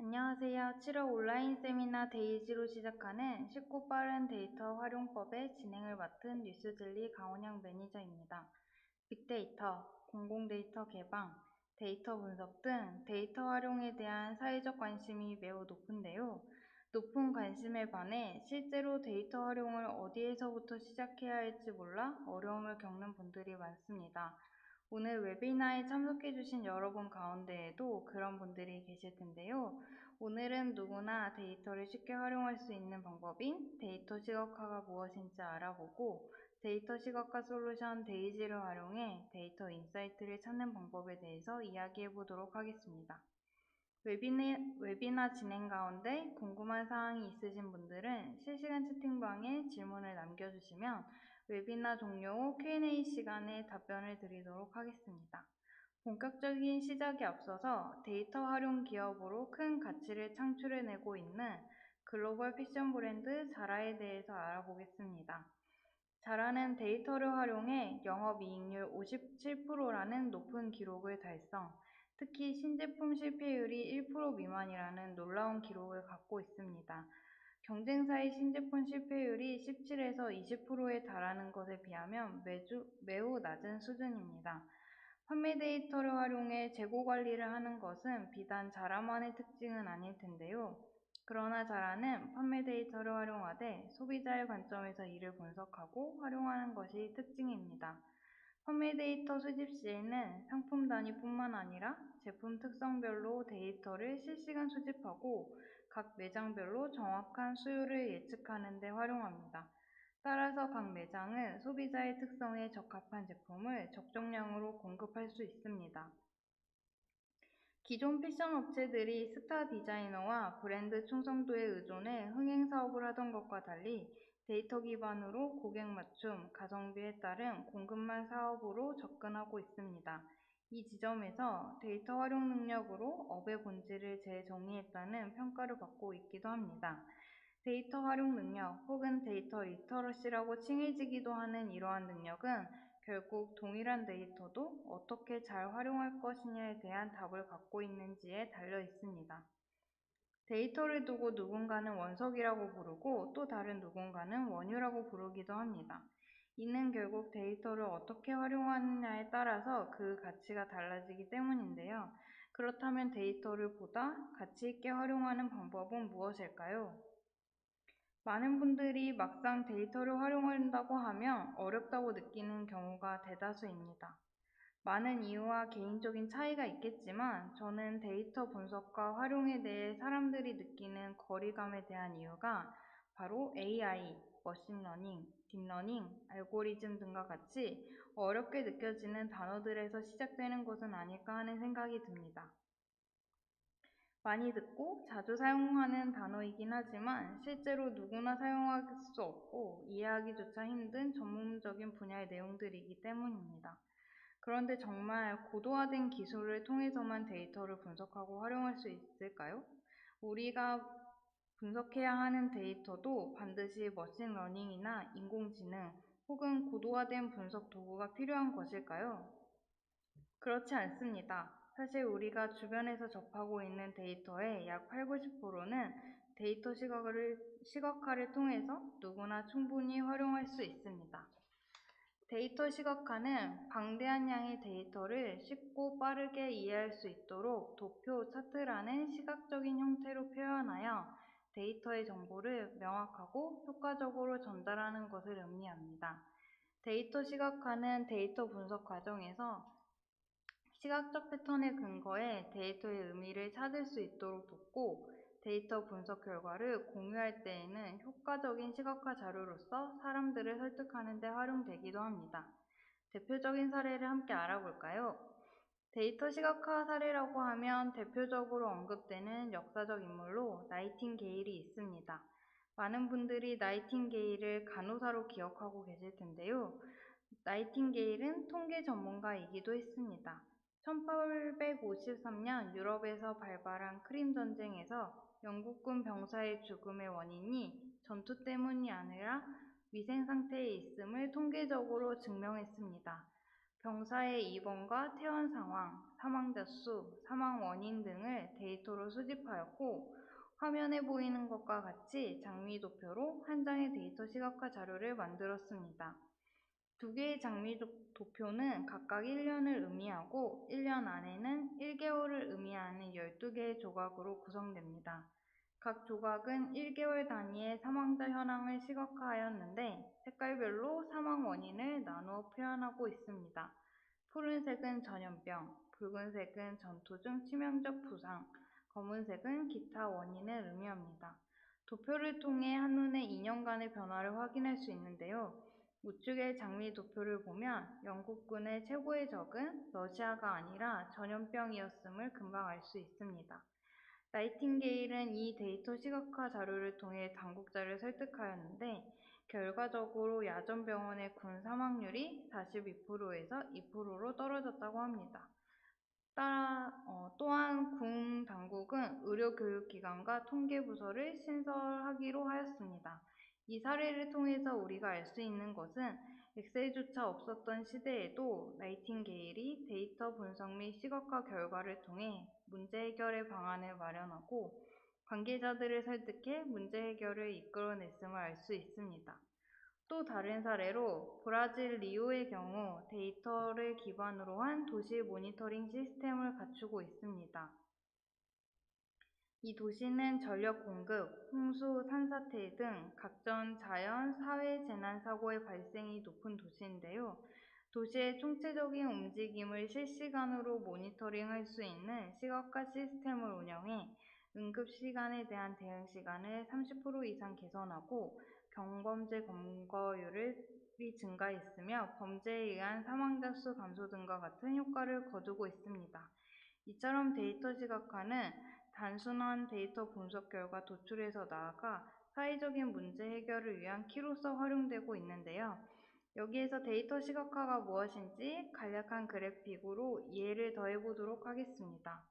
안녕하세요. 7월 온라인 세미나 데이지로 시작하는 쉽고 빠른 데이터 활용법의 진행을 맡은 뉴스젤리 강원영 매니저입니다. 빅데이터, 공공데이터 개방, 데이터 분석 등 데이터 활용에 대한 사회적 관심이 매우 높은데요. 높은 관심에 반해 실제로 데이터 활용을 어디에서부터 시작해야 할지 몰라 어려움을 겪는 분들이 많습니다. 오늘 웨비나에 참석해주신 여러분 가운데에도 그런 분들이 계실 텐데요. 오늘은 누구나 데이터를 쉽게 활용할 수 있는 방법인 데이터 시각화가 무엇인지 알아보고 데이터 시각화 솔루션 데이지를 활용해 데이터 인사이트를 찾는 방법에 대해서 이야기해 보도록 하겠습니다. 웨비나 진행 가운데 궁금한 사항이 있으신 분들은 실시간 채팅방에 질문을 남겨주시면 웨비나 종료 후 Q&A 시간에 답변을 드리도록 하겠습니다. 본격적인 시작에 앞서서 데이터 활용 기업으로 큰 가치를 창출해내고 있는 글로벌 패션 브랜드 자라에 대해서 알아보겠습니다. 자라는 데이터를 활용해 영업이익률 57%라는 높은 기록을 달성, 특히 신제품 실패율이 1% 미만이라는 놀라운 기록을 갖고 있습니다. 경쟁사의 신제품 실패율이 17에서 20%에 달하는 것에 비하면 매우 낮은 수준입니다. 판매 데이터를 활용해 재고 관리를 하는 것은 비단 자라만의 특징은 아닐 텐데요. 그러나 자라는 판매 데이터를 활용하되 소비자의 관점에서 이를 분석하고 활용하는 것이 특징입니다. 판매 데이터 수집 시에는 상품 단위뿐만 아니라 제품 특성별로 데이터를 실시간 수집하고 각 매장별로 정확한 수요를 예측하는 데 활용합니다. 따라서 각 매장은 소비자의 특성에 적합한 제품을 적정량으로 공급할 수 있습니다. 기존 패션 업체들이 스타 디자이너와 브랜드 충성도에 의존해 흥행 사업을 하던 것과 달리 데이터 기반으로 고객 맞춤, 가성비에 따른 공급만 사업으로 접근하고 있습니다. 이 지점에서 데이터 활용 능력으로 업의 본질을 재정의했다는 평가를 받고 있기도 합니다. 데이터 활용 능력 혹은 데이터 리터러시라고 칭해지기도 하는 이러한 능력은 결국 동일한 데이터도 어떻게 잘 활용할 것이냐에 대한 답을 갖고 있는지에 달려 있습니다. 데이터를 두고 누군가는 원석이라고 부르고 또 다른 누군가는 원유라고 부르기도 합니다. 이는 결국 데이터를 어떻게 활용하느냐에 따라서 그 가치가 달라지기 때문인데요. 그렇다면 데이터를 보다 가치 있게 활용하는 방법은 무엇일까요? 많은 분들이 막상 데이터를 활용한다고 하면 어렵다고 느끼는 경우가 대다수입니다. 많은 이유와 개인적인 차이가 있겠지만 저는 데이터 분석과 활용에 대해 사람들이 느끼는 거리감에 대한 이유가 바로 AI, 머신러닝, 딥러닝, 알고리즘 등과 같이 어렵게 느껴지는 단어들에서 시작되는 것은 아닐까 하는 생각이 듭니다. 많이 듣고 자주 사용하는 단어이긴 하지만 실제로 누구나 사용할 수 없고 이해하기조차 힘든 전문적인 분야의 내용들이기 때문입니다. 그런데 정말 고도화된 기술을 통해서만 데이터를 분석하고 활용할 수 있을까요? 우리가 분석해야 하는 데이터도 반드시 머신러닝이나 인공지능 혹은 고도화된 분석 도구가 필요한 것일까요? 그렇지 않습니다. 사실 우리가 주변에서 접하고 있는 데이터의 약 8, 90%는 데이터 시각화를 통해서 누구나 충분히 활용할 수 있습니다. 데이터 시각화는 방대한 양의 데이터를 쉽고 빠르게 이해할 수 있도록 도표, 차트라는 시각적인 형태로 표현하여 데이터의 정보를 명확하고 효과적으로 전달하는 것을 의미합니다. 데이터 시각화는 데이터 분석 과정에서 시각적 패턴에 근거해 데이터의 의미를 찾을 수 있도록 돕고 데이터 분석 결과를 공유할 때에는 효과적인 시각화 자료로서 사람들을 설득하는 데 활용되기도 합니다. 대표적인 사례를 함께 알아볼까요? 데이터 시각화 사례라고 하면 대표적으로 언급되는 역사적 인물로 나이팅게일이 있습니다. 많은 분들이 나이팅게일을 간호사로 기억하고 계실 텐데요. 나이팅게일은 통계 전문가이기도 했습니다. 1853년 유럽에서 발발한 크림 전쟁에서 영국군 병사의 죽음의 원인이 전투 때문이 아니라 위생 상태에 있음을 통계적으로 증명했습니다. 병사의 입원과 퇴원 상황, 사망자 수, 사망 원인 등을 데이터로 수집하였고, 화면에 보이는 것과 같이 장미 도표로 한 장의 데이터 시각화 자료를 만들었습니다. 두 개의 장미 도표는 각각 1년을 의미하고 1년 안에는 1개월을 의미하는 12개의 조각으로 구성됩니다. 각 조각은 1개월 단위의 사망자 현황을 시각화하였는데 색깔별로 사망 원인을 나누어 표현하고 있습니다. 푸른색은 전염병, 붉은색은 전투 중 치명적 부상, 검은색은 기타 원인을 의미합니다. 도표를 통해 한눈에 2년간의 변화를 확인할 수 있는데요. 우측의 장미 도표를 보면 영국군의 최고의 적은 러시아가 아니라 전염병이었음을 금방 알 수 있습니다. 나이팅게일은 이 데이터 시각화 자료를 통해 당국자를 설득하였는데 결과적으로 야전병원의 군 사망률이 42%에서 2%로 떨어졌다고 합니다. 또한 군 당국은 의료교육기관과 통계부서를 신설하기로 하였습니다. 이 사례를 통해서 우리가 알 수 있는 것은 엑셀조차 없었던 시대에도 나이팅게일이 데이터 분석 및 시각화 결과를 통해 문제 해결의 방안을 마련하고 관계자들을 설득해 문제 해결을 이끌어냈음을 알 수 있습니다. 또 다른 사례로 브라질 리오의 경우 데이터를 기반으로 한 도시 모니터링 시스템을 갖추고 있습니다. 이 도시는 전력 공급, 홍수, 산사태 등 각종 자연, 사회 재난 사고의 발생이 높은 도시인데요. 도시의 총체적인 움직임을 실시간으로 모니터링할 수 있는 시각화 시스템을 운영해 응급 시간에 대한 대응 시간을 30% 이상 개선하고 경범죄 검거율이 증가했으며 범죄에 의한 사망자 수 감소 등과 같은 효과를 거두고 있습니다. 이처럼 데이터 시각화는 단순한 데이터 분석 결과 도출에서 나아가 사회적인 문제 해결을 위한 키로서 활용되고 있는데요. 여기에서 데이터 시각화가 무엇인지 간략한 그래픽으로 이해를 더해보도록 하겠습니다.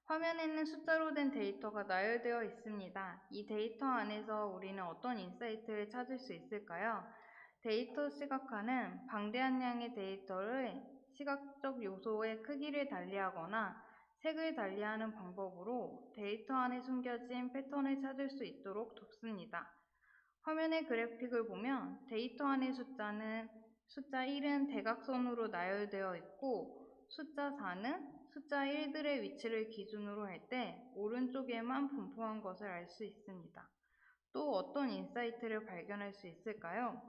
화면에는 숫자로 된 데이터가 나열되어 있습니다. 이 데이터 안에서 우리는 어떤 인사이트를 찾을 수 있을까요? 데이터 시각화는 방대한 양의 데이터를 시각적 요소의 크기를 달리하거나 색을 달리하는 방법으로 데이터 안에 숨겨진 패턴을 찾을 수 있도록 돕습니다. 화면의 그래픽을 보면 데이터 안의 숫자는 숫자 1은 대각선으로 나열되어 있고 숫자 4는 숫자 1들의 위치를 기준으로 할 때 오른쪽에만 분포한 것을 알 수 있습니다. 또 어떤 인사이트를 발견할 수 있을까요?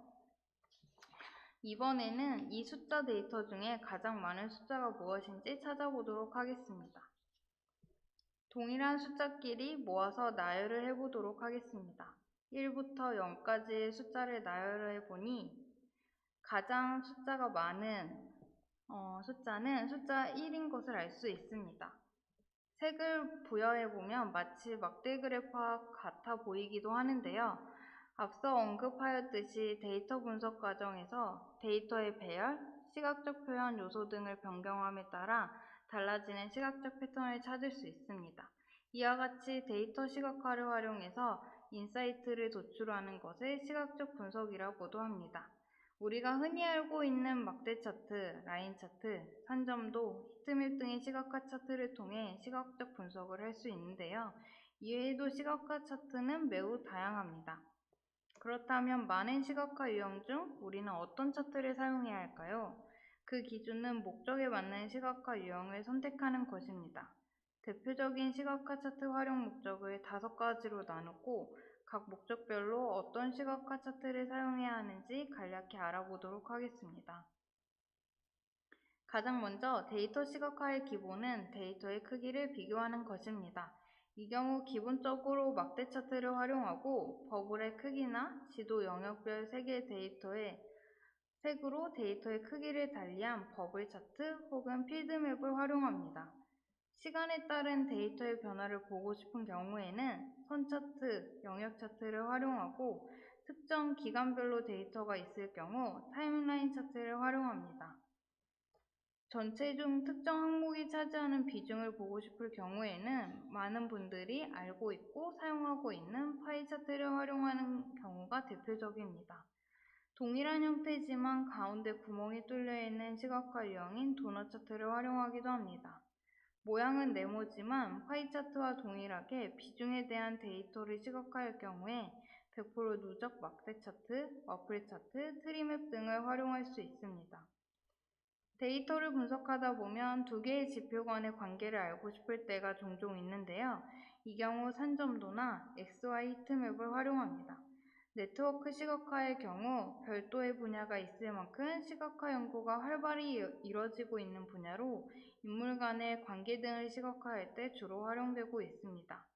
이번에는 이 숫자 데이터 중에 가장 많은 숫자가 무엇인지 찾아보도록 하겠습니다. 동일한 숫자끼리 모아서 나열을 해보도록 하겠습니다. 1부터 0까지의 숫자를 나열해 보니 가장 숫자가 많은 숫자는 숫자 1인 것을 알 수 있습니다. 색을 부여해보면 마치 막대 그래프와 같아 보이기도 하는데요. 앞서 언급하였듯이 데이터 분석 과정에서 데이터의 배열, 시각적 표현 요소 등을 변경함에 따라 달라지는 시각적 패턴을 찾을 수 있습니다. 이와 같이 데이터 시각화를 활용해서 인사이트를 도출하는 것을 시각적 분석이라고도 합니다. 우리가 흔히 알고 있는 막대 차트, 라인 차트, 산점도, 히트맵 등의 시각화 차트를 통해 시각적 분석을 할 수 있는데요. 이외에도 시각화 차트는 매우 다양합니다. 그렇다면 많은 시각화 유형 중 우리는 어떤 차트를 사용해야 할까요? 그 기준은 목적에 맞는 시각화 유형을 선택하는 것입니다. 대표적인 시각화 차트 활용 목적을 5가지로 나누고 각 목적별로 어떤 시각화 차트를 사용해야 하는지 간략히 알아보도록 하겠습니다. 가장 먼저 데이터 시각화의 기본은 데이터의 크기를 비교하는 것입니다. 이 경우 기본적으로 막대 차트를 활용하고 버블의 크기나 지도 영역별 3개의 데이터의 색으로 데이터의 크기를 달리한 버블 차트 혹은 필드맵을 활용합니다. 시간에 따른 데이터의 변화를 보고 싶은 경우에는 선 차트, 영역 차트를 활용하고 특정 기간별로 데이터가 있을 경우 타임라인 차트를 활용합니다. 전체 중 특정 항목이 차지하는 비중을 보고 싶을 경우에는 많은 분들이 알고 있고 사용하고 있는 파이 차트를 활용하는 경우가 대표적입니다. 동일한 형태지만 가운데 구멍이 뚫려있는 시각화 유형인 도넛 차트를 활용하기도 합니다. 모양은 네모지만 파이 차트와 동일하게 비중에 대한 데이터를 시각화할 경우에 100% 누적 막대 차트, 와플 차트, 트리맵 등을 활용할 수 있습니다. 데이터를 분석하다 보면 두 개의 지표 간의 관계를 알고 싶을 때가 종종 있는데요. 이 경우 산점도나 XY 히트맵을 활용합니다. 네트워크 시각화의 경우 별도의 분야가 있을 만큼 시각화 연구가 활발히 이뤄지고 있는 분야로 인물 간의 관계 등을 시각화할 때 주로 활용되고 있습니다.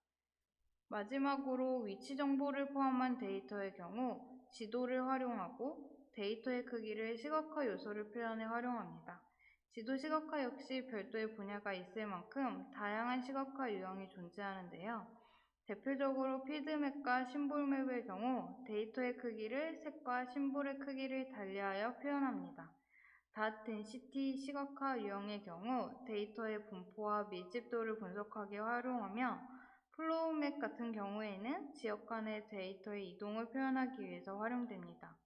마지막으로 위치 정보를 포함한 데이터의 경우 지도를 활용하고 데이터의 크기를 시각화 요소를 표현해 활용합니다. 지도 시각화 역시 별도의 분야가 있을 만큼 다양한 시각화 유형이 존재하는데요. 대표적으로 필드맵과 심볼맵의 경우 데이터의 크기를 색과 심볼의 크기를 달리하여 표현합니다. 닷-덴시티 시각화 유형의 경우 데이터의 분포와 밀집도를 분석하기 활용하며 플로우맵 같은 경우에는 지역 간의 데이터의 이동을 표현하기 위해서 활용됩니다.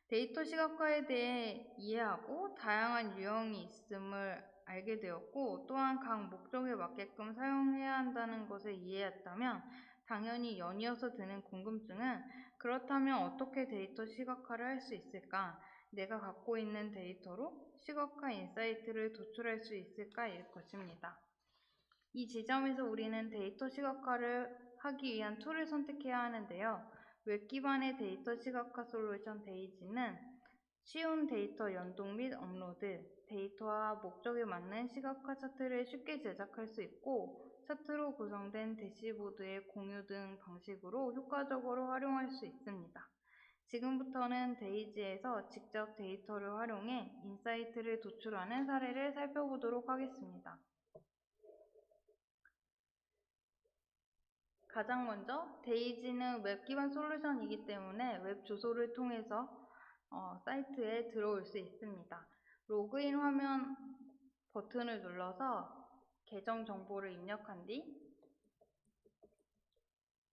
데이터 시각화에 대해 이해하고 다양한 유형이 있음을 알게 되었고 또한 각 목적에 맞게끔 사용해야 한다는 것을 이해했다면 당연히 연이어서 드는 궁금증은 그렇다면 어떻게 데이터 시각화를 할 수 있을까? 내가 갖고 있는 데이터로 시각화 인사이트를 도출할 수 있을까일 것입니다. 이 지점에서 우리는 데이터 시각화를 하기 위한 툴을 선택해야 하는데요. 웹 기반의 데이터 시각화 솔루션 데이지는 쉬운 데이터 연동 및 업로드, 데이터와 목적에 맞는 시각화 차트를 쉽게 제작할 수 있고 차트로 구성된 대시보드의 공유 등 방식으로 효과적으로 활용할 수 있습니다. 지금부터는 데이지에서 직접 데이터를 활용해 인사이트를 도출하는 사례를 살펴보도록 하겠습니다. 가장 먼저 데이지는 웹 기반 솔루션이기 때문에 웹 주소를 통해서 사이트에 들어올 수 있습니다. 로그인 화면 버튼을 눌러서 계정 정보를 입력한 뒤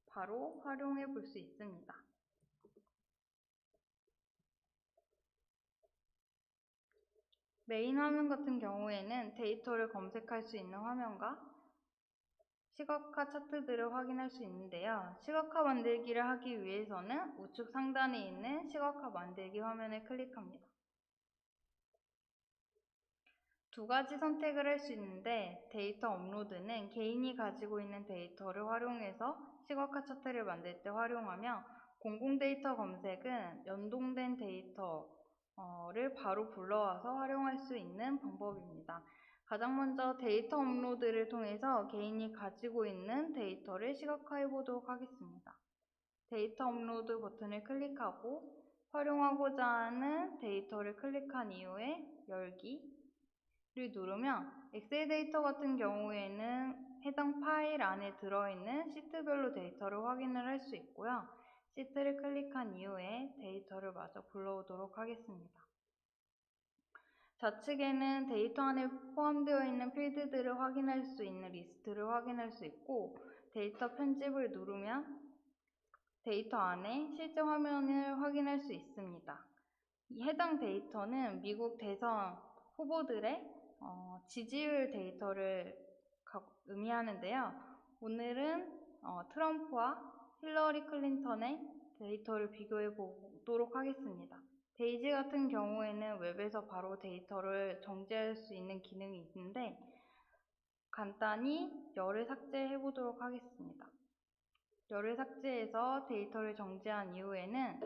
바로 활용해 볼 수 있습니다. 메인 화면 같은 경우에는 데이터를 검색할 수 있는 화면과 시각화 차트들을 확인할 수 있는데요. 시각화 만들기를 하기 위해서는 우측 상단에 있는 시각화 만들기 화면을 클릭합니다. 두 가지 선택을 할 수 있는데 데이터 업로드는 개인이 가지고 있는 데이터를 활용해서 시각화 차트를 만들 때 활용하며 공공 데이터 검색은 연동된 데이터를 바로 불러와서 활용할 수 있는 방법입니다. 가장 먼저 데이터 업로드를 통해서 개인이 가지고 있는 데이터를 시각화해 보도록 하겠습니다. 데이터 업로드 버튼을 클릭하고 활용하고자 하는 데이터를 클릭한 이후에 열기를 누르면 엑셀 데이터 같은 경우에는 해당 파일 안에 들어있는 시트별로 데이터를 확인을 할 수 있고요. 시트를 클릭한 이후에 데이터를 마저 불러오도록 하겠습니다. 좌측에는 데이터 안에 포함되어 있는 필드들을 확인할 수 있는 리스트를 확인할 수 있고 데이터 편집을 누르면 데이터 안에 실제 화면을 확인할 수 있습니다. 해당 데이터는 미국 대선 후보들의 지지율 데이터를 의미하는데요. 오늘은 트럼프와 힐러리 클린턴의 데이터를 비교해 보도록 하겠습니다. 데이지 같은 경우에는 웹에서 바로 데이터를 정지할 수 있는 기능이 있는데 간단히 열을 삭제해 보도록 하겠습니다. 열을 삭제해서 데이터를 정지한 이후에는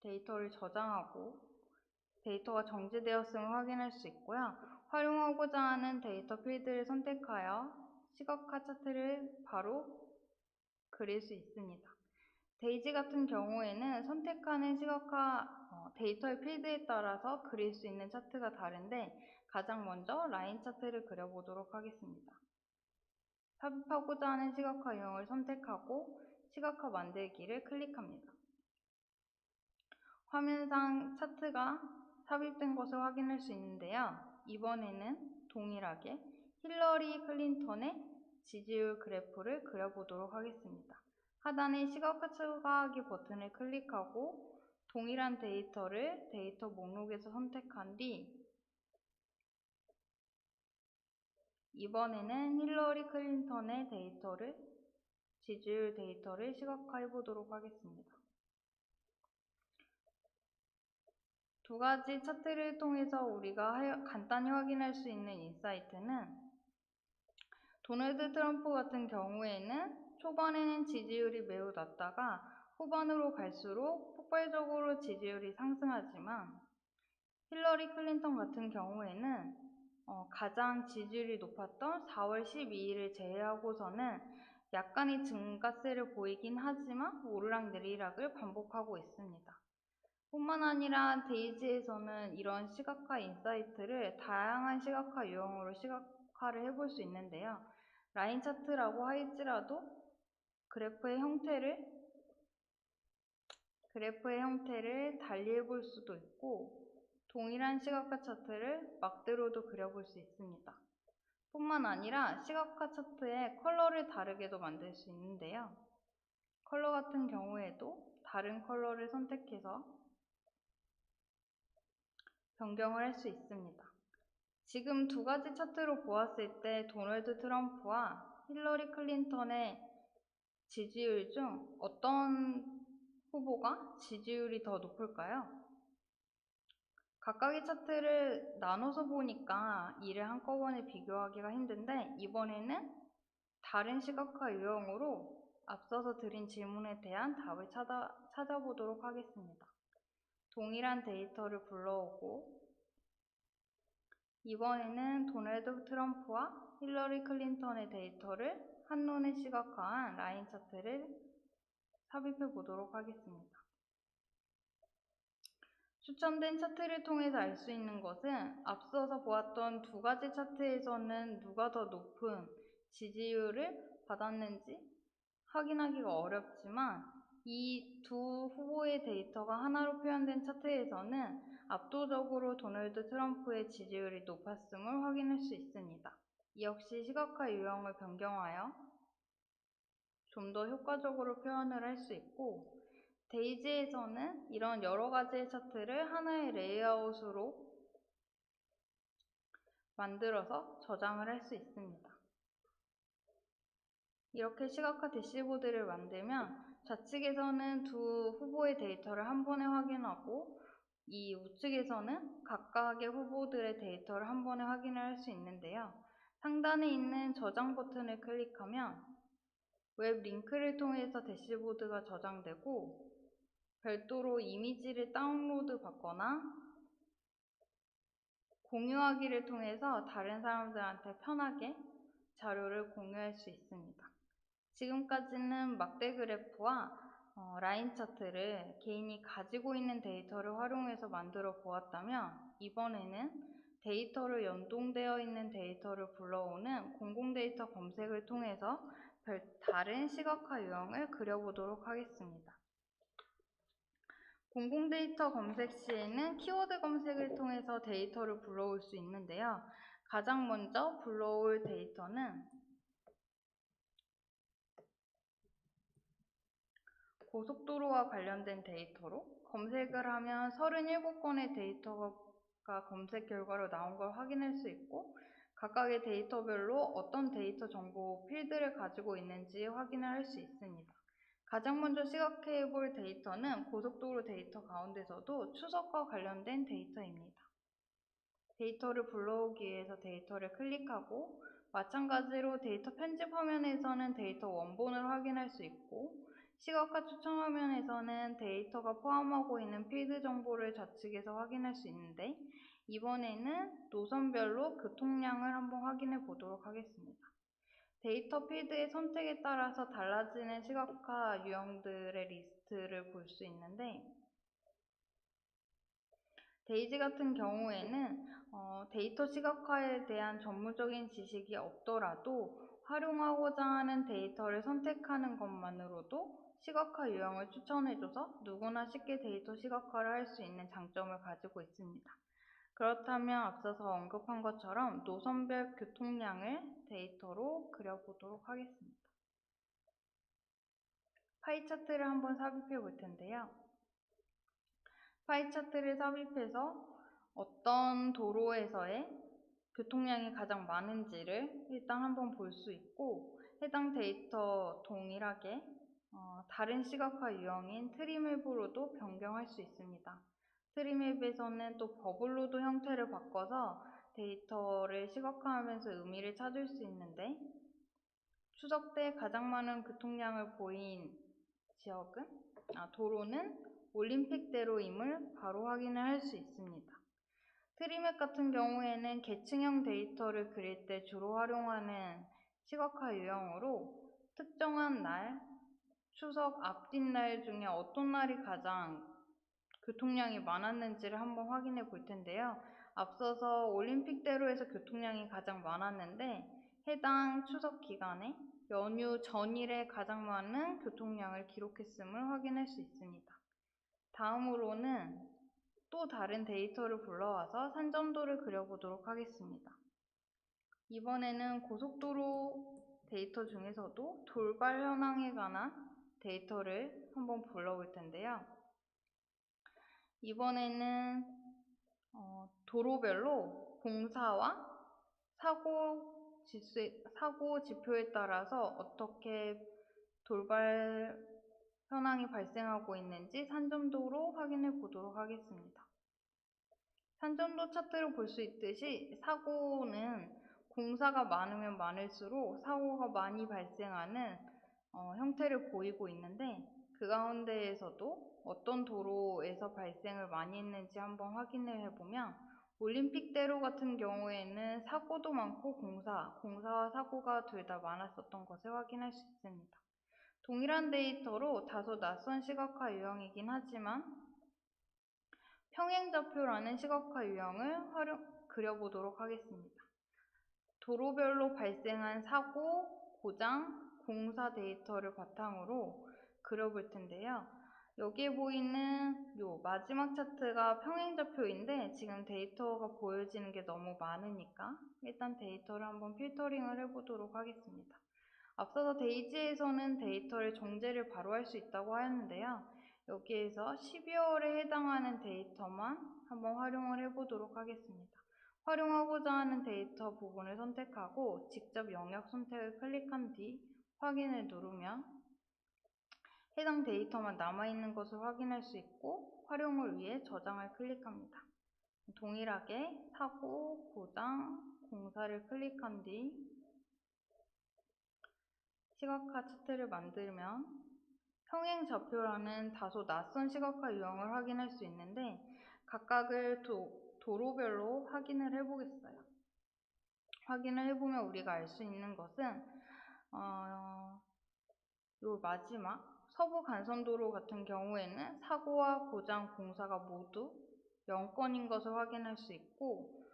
데이터를 저장하고 데이터가 정지되었음을 확인할 수 있고요. 활용하고자 하는 데이터 필드를 선택하여 시각화 차트를 바로 그릴 수 있습니다. 데이지 같은 경우에는 선택하는 시각화 데이터의 필드에 따라서 그릴 수 있는 차트가 다른데 가장 먼저 라인 차트를 그려보도록 하겠습니다. 삽입하고자 하는 시각화 유형을 선택하고 시각화 만들기를 클릭합니다. 화면상 차트가 삽입된 것을 확인할 수 있는데요. 이번에는 동일하게 힐러리 클린턴의 지지율 그래프를 그려보도록 하겠습니다. 하단의 시각화 추가하기 버튼을 클릭하고 동일한 데이터를 데이터 목록에서 선택한 뒤 이번에는 힐러리 클린턴의 지지율 데이터를 시각화해 보도록 하겠습니다. 두 가지 차트를 통해서 우리가 간단히 확인할 수 있는 인사이트는 도널드 트럼프 같은 경우에는 초반에는 지지율이 매우 낮다가 후반으로 갈수록 폭발적으로 지지율이 상승하지만 힐러리 클린턴 같은 경우에는 가장 지지율이 높았던 4월 12일을 제외하고서는 약간의 증가세를 보이긴 하지만 오르락내리락을 반복하고 있습니다. 뿐만 아니라 데이지에서는 이런 시각화 인사이트를 다양한 시각화 유형으로 시각화를 해볼 수 있는데요. 라인 차트라고 할지라도 그래프의 형태를 달리 해볼 수도 있고 동일한 시각화 차트를 막대로도 그려볼 수 있습니다. 뿐만 아니라 시각화 차트의 컬러를 다르게도 만들 수 있는데요. 컬러 같은 경우에도 다른 컬러를 선택해서 변경을 할 수 있습니다. 지금 두 가지 차트로 보았을 때 도널드 트럼프와 힐러리 클린턴의 지지율 중 어떤 후보가 지지율이 더 높을까요? 각각의 차트를 나눠서 보니까 이를 한꺼번에 비교하기가 힘든데 이번에는 다른 시각화 유형으로 앞서서 드린 질문에 대한 답을 찾아보도록 하겠습니다. 동일한 데이터를 불러오고 이번에는 도널드 트럼프와 힐러리 클린턴의 데이터를 한눈에 시각화한 라인 차트를 삽입해 보도록 하겠습니다. 추천된 차트를 통해서 알 수 있는 것은 앞서서 보았던 두 가지 차트에서는 누가 더 높은 지지율을 받았는지 확인하기가 어렵지만 이 두 후보의 데이터가 하나로 표현된 차트에서는 압도적으로 도널드 트럼프의 지지율이 높았음을 확인할 수 있습니다. 이 역시 시각화 유형을 변경하여 좀 더 효과적으로 표현을 할 수 있고 데이지에서는 이런 여러 가지의 차트를 하나의 레이아웃으로 만들어서 저장을 할 수 있습니다. 이렇게 시각화 대시보드를 만들면 좌측에서는 두 후보의 데이터를 한 번에 확인하고 이 우측에서는 각각의 후보들의 데이터를 한 번에 확인을 할 수 있는데요. 상단에 있는 저장 버튼을 클릭하면 웹 링크를 통해서 대시보드가 저장되고 별도로 이미지를 다운로드 받거나 공유하기를 통해서 다른 사람들한테 편하게 자료를 공유할 수 있습니다. 지금까지는 막대 그래프와 라인 차트를 개인이 가지고 있는 데이터를 활용해서 만들어 보았다면 이번에는 데이터로 연동되어 있는 데이터를 불러오는 공공 데이터 검색을 통해서 다른 시각화 유형을 그려보도록 하겠습니다. 공공 데이터 검색 시에는 키워드 검색을 통해서 데이터를 불러올 수 있는데요. 가장 먼저 불러올 데이터는 고속도로와 관련된 데이터로 검색을 하면 37건의 데이터가 검색 결과로 나온 걸 확인할 수 있고 각각의 데이터별로 어떤 데이터 정보 필드를 가지고 있는지 확인을 할 수 있습니다. 가장 먼저 시각해 볼 데이터는 고속도로 데이터 가운데서도 추석과 관련된 데이터입니다. 데이터를 불러오기 위해서 데이터를 클릭하고 마찬가지로 데이터 편집 화면에서는 데이터 원본을 확인할 수 있고 시각화 추천 화면에서는 데이터가 포함하고 있는 필드 정보를 좌측에서 확인할 수 있는데 이번에는 노선별로 교통량을 한번 확인해 보도록 하겠습니다. 데이터 필드의 선택에 따라서 달라지는 시각화 유형들의 리스트를 볼 수 있는데 데이지 같은 경우에는 데이터 시각화에 대한 전문적인 지식이 없더라도 활용하고자 하는 데이터를 선택하는 것만으로도 시각화 유형을 추천해줘서 누구나 쉽게 데이터 시각화를 할 수 있는 장점을 가지고 있습니다. 그렇다면 앞서서 언급한 것처럼 노선별 교통량을 데이터로 그려보도록 하겠습니다. 파이 차트를 한번 삽입해 볼 텐데요. 파이 차트를 삽입해서 어떤 도로에서의 교통량이 가장 많은지를 일단 한번 볼 수 있고, 해당 데이터 동일하게 다른 시각화 유형인 트리맵으로도 변경할 수 있습니다. 트리맵에서는 또 버블로드 형태를 바꿔서 데이터를 시각화하면서 의미를 찾을 수 있는데, 추석 때 가장 많은 교통량을 보인 도로는 올림픽대로임을 바로 확인을 할 수 있습니다. 트리맵 같은 경우에는 계층형 데이터를 그릴 때 주로 활용하는 시각화 유형으로 특정한 날, 추석 앞뒷날 중에 어떤 날이 가장 교통량이 많았는지를 한번 확인해 볼 텐데요. 앞서서 올림픽대로에서 교통량이 가장 많았는데, 해당 추석 기간에 연휴 전일에 가장 많은 교통량을 기록했음을 확인할 수 있습니다. 다음으로는 또 다른 데이터를 불러와서 산전도를 그려보도록 하겠습니다. 이번에는 고속도로 데이터 중에서도 돌발 현황에 관한 데이터를 한번 불러볼 텐데요. 이번에는 도로별로 공사와 사고 지표에 따라서 어떻게 돌발 현황이 발생하고 있는지 산전도로 확인해 보도록 하겠습니다. 산전도 차트를 볼 수 있듯이 사고는 공사가 많으면 많을수록 사고가 많이 발생하는 형태를 보이고 있는데, 그 가운데에서도 어떤 도로에서 발생을 많이 했는지 한번 확인을 해보면, 올림픽대로 같은 경우에는 사고도 많고 공사와 사고가 둘 다 많았었던 것을 확인할 수 있습니다. 동일한 데이터로 다소 낯선 시각화 유형이긴 하지만 평행좌표라는 시각화 유형을 그려보도록 하겠습니다. 도로별로 발생한 사고, 고장, 공사 데이터를 바탕으로 그려볼 텐데요. 여기에 보이는 요 마지막 차트가 평행좌표인데 지금 데이터가 보여지는 게 너무 많으니까 일단 데이터를 한번 필터링을 해보도록 하겠습니다. 앞서서 데이지에서는 데이터를 정제를 바로 할 수 있다고 하였는데요. 여기에서 12월에 해당하는 데이터만 한번 활용을 해보도록 하겠습니다. 활용하고자 하는 데이터 부분을 선택하고 직접 영역 선택을 클릭한 뒤 확인을 누르면 해당 데이터만 남아있는 것을 확인할 수 있고, 활용을 위해 저장을 클릭합니다. 동일하게 사고, 고장, 공사를 클릭한 뒤 시각화 차트를 만들면 평행좌표라는 다소 낯선 시각화 유형을 확인할 수 있는데, 각각을 도로별로 확인을 해보겠어요. 확인을 해보면 우리가 알 수 있는 것은 요 마지막 서부 간선도로 같은 경우에는 사고와 고장, 공사가 모두 0건인 것을 확인할 수 있고,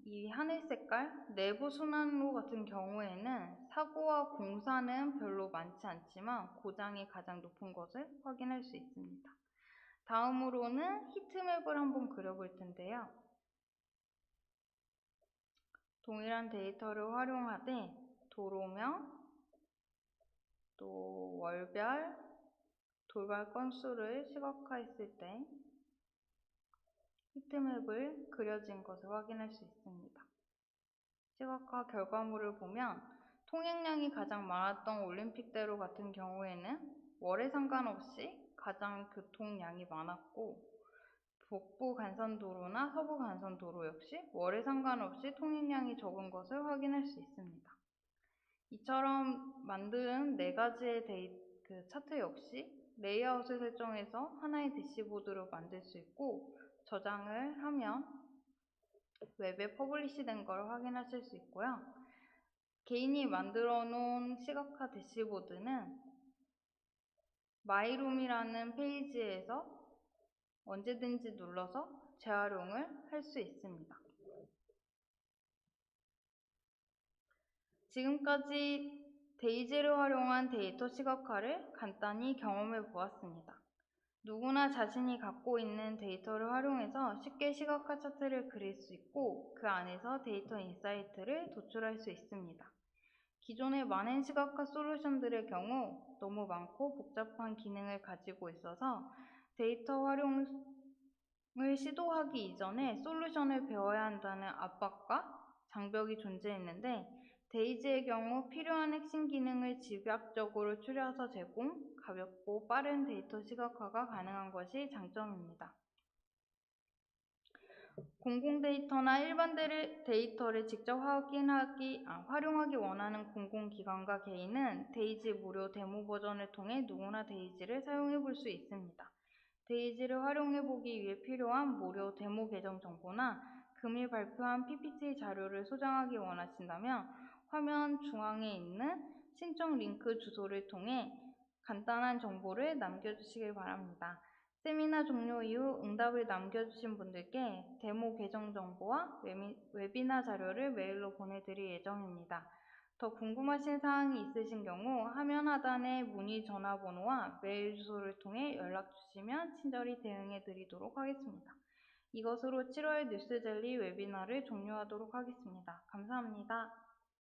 이 하늘 색깔 내부 순환로 같은 경우에는 사고와 공사는 별로 많지 않지만 고장이 가장 높은 것을 확인할 수 있습니다. 다음으로는 히트맵을 한번 그려볼 텐데요. 동일한 데이터를 활용하되 도로명, 또 월별, 돌발 건수를 시각화했을 때 히트맵을 그려진 것을 확인할 수 있습니다. 시각화 결과물을 보면 통행량이 가장 많았던 올림픽대로 같은 경우에는 월에 상관없이 가장 교통량이 많았고, 북부 간선도로나 서부 간선도로 역시 월에 상관없이 통행량이 적은 것을 확인할 수 있습니다. 이처럼 만든 네 가지의 차트 역시 레이아웃을 설정해서 하나의 대시보드로 만들 수 있고, 저장을 하면 웹에 퍼블리시 된 걸 확인하실 수 있고요. 개인이 만들어 놓은 시각화 대시보드는 마이룸이라는 페이지에서 언제든지 눌러서 재활용을 할 수 있습니다. 지금까지 데이지를 활용한 데이터 시각화를 간단히 경험해 보았습니다. 누구나 자신이 갖고 있는 데이터를 활용해서 쉽게 시각화 차트를 그릴 수 있고, 그 안에서 데이터 인사이트를 도출할 수 있습니다. 기존의 많은 시각화 솔루션들의 경우 너무 많고 복잡한 기능을 가지고 있어서 데이터 활용을 시도하기 이전에 솔루션을 배워야 한다는 압박과 장벽이 존재했는데, 데이지의 경우 필요한 핵심 기능을 집약적으로 추려서 제공, 가볍고 빠른 데이터 시각화가 가능한 것이 장점입니다. 공공 데이터나 일반 데이터를 직접 활용하기 원하는 공공기관과 개인은 데이지 무료 데모 버전을 통해 누구나 데이지를 사용해 볼 수 있습니다. 데이지를 활용해 보기 위해 필요한 무료 데모 계정 정보나 금일 발표한 PPT 자료를 소장하기 원하신다면 화면 중앙에 있는 신청 링크 주소를 통해 간단한 정보를 남겨주시길 바랍니다. 세미나 종료 이후 응답을 남겨주신 분들께 데모 계정 정보와 웨비나 자료를 메일로 보내드릴 예정입니다. 더 궁금하신 사항이 있으신 경우 화면 하단의 문의 전화번호와 메일 주소를 통해 연락 주시면 친절히 대응해 드리도록 하겠습니다. 이것으로 7월 뉴스젤리 웨비나를 종료하도록 하겠습니다. 감사합니다.